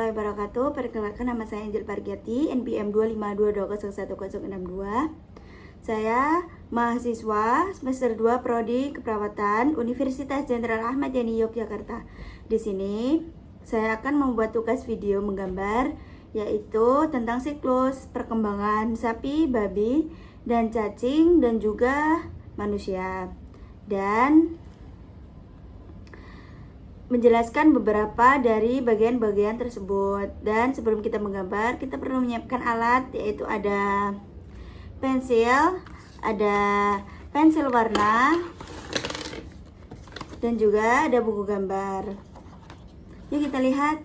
warahmatullahi wabarakatuh. Perkenalkan, nama saya Angel Pargiati, NPM 252201062. Saya mahasiswa semester 2 Prodi Keperawatan Universitas Jenderal Ahmad Yani Yogyakarta. Di sini saya akan membuat tugas video menggambar, yaitu tentang siklus perkembangan sapi, babi, dan cacing, dan juga manusia. Dan menjelaskan beberapa dari bagian-bagian tersebut. Dan sebelum kita menggambar, kita perlu menyiapkan alat, yaitu ada pensil, ada pensil warna, dan juga ada buku gambar. Yuk kita lihat.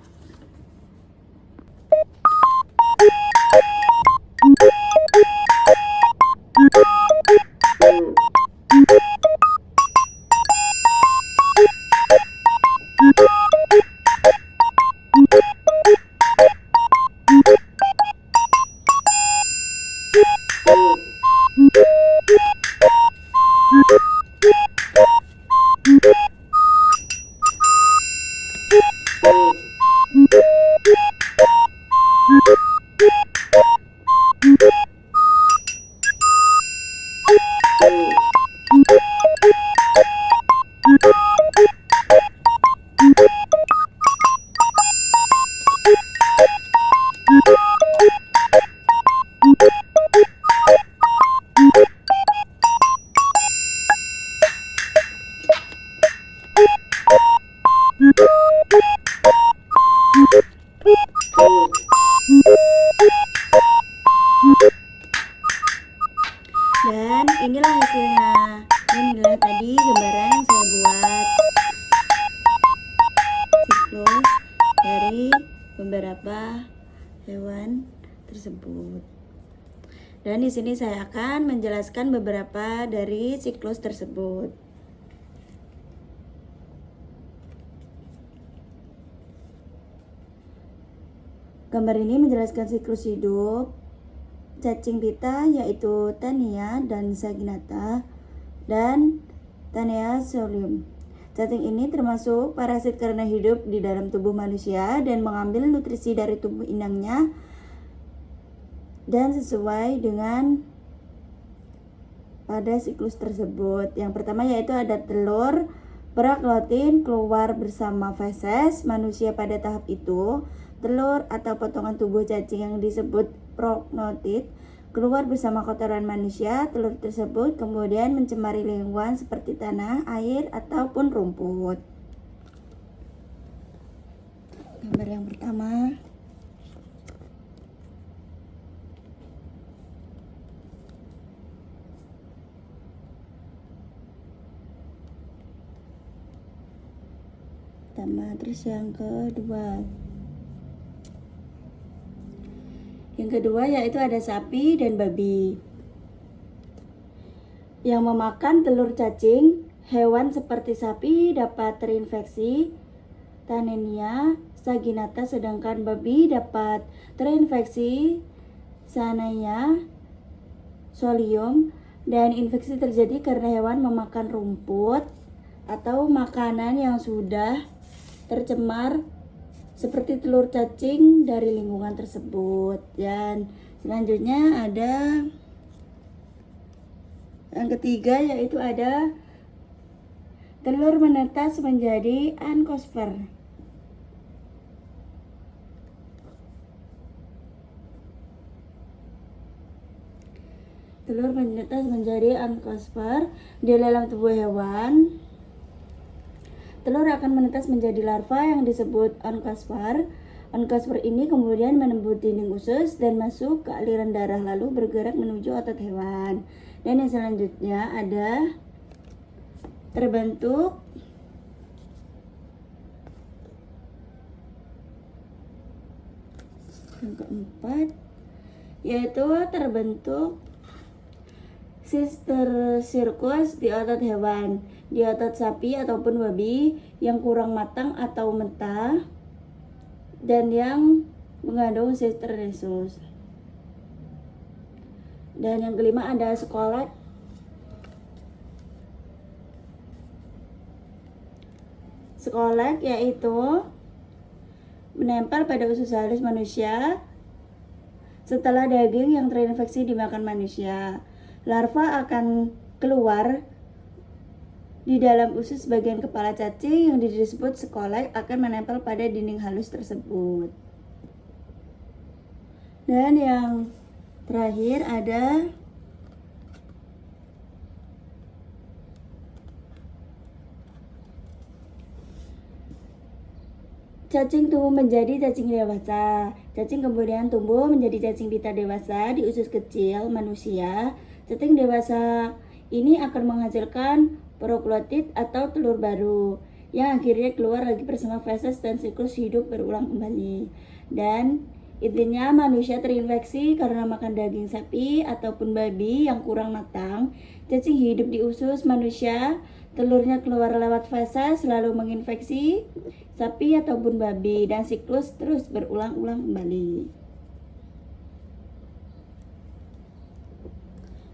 Dan inilah hasilnya. Inilah tadi gambaran yang saya buat, siklus dari beberapa hewan tersebut. Dan di sini saya akan menjelaskan beberapa dari siklus tersebut. Gambar ini menjelaskan siklus hidup cacing pita, yaitu Taenia dan Saginata, dan Taenia solium. Cacing ini termasuk parasit karena hidup di dalam tubuh manusia dan mengambil nutrisi dari tubuh inangnya, dan sesuai dengan pada siklus tersebut. Yang pertama yaitu ada telur proklotin keluar bersama feses manusia. Pada tahap itu, telur atau potongan tubuh cacing yang disebut prognotid keluar bersama kotoran manusia. Telur tersebut kemudian mencemari lingkungan seperti tanah, air, ataupun rumput. Gambar yang pertama. Terus yang kedua. Yang kedua yaitu ada sapi dan babi yang memakan telur cacing. Hewan seperti sapi dapat terinfeksi Taenia saginata, sedangkan babi dapat terinfeksi Taenia solium. Dan infeksi terjadi karena hewan memakan rumput atau makanan yang sudah tercemar seperti telur cacing dari lingkungan tersebut. Dan selanjutnya ada yang ketiga yaitu ada telur menetas menjadi ankosfer. Telur menetas menjadi ankosfer di dalam tubuh hewan. Telur akan menetas menjadi larva yang disebut onkosfer. Onkosfer ini kemudian menembus dinding usus dan masuk ke aliran darah lalu bergerak menuju otot hewan. Dan yang selanjutnya ada terbentuk yang keempat yaitu terbentuk sister sirkus di otot hewan, di otot sapi ataupun babi yang kurang matang atau mentah dan yang mengandung sister rhesus. Dan yang kelima ada skolek. Skolek yaitu menempel pada usus halus manusia setelah daging yang terinfeksi dimakan manusia. Larva akan keluar di dalam usus bagian kepala cacing yang disebut skolek akan menempel pada dinding halus tersebut. Dan yang terakhir ada cacing tumbuh menjadi cacing dewasa. Cacing kemudian tumbuh menjadi cacing pita dewasa di usus kecil manusia. Cacing dewasa ini akan menghasilkan prokaryotit atau telur baru yang akhirnya keluar lagi bersama feses dan siklus hidup berulang kembali. Dan intinya manusia terinfeksi karena makan daging sapi ataupun babi yang kurang matang. Cacing hidup di usus manusia, telurnya keluar lewat feses lalu menginfeksi sapi ataupun babi dan siklus terus berulang-ulang kembali.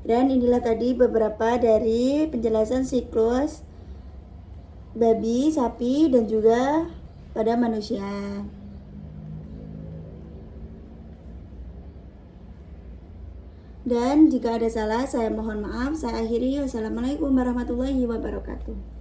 Dan inilah tadi beberapa dari penjelasan siklus babi, sapi, dan juga pada manusia. Dan jika ada salah, saya mohon maaf. Saya akhiri. Wassalamualaikum warahmatullahi wabarakatuh.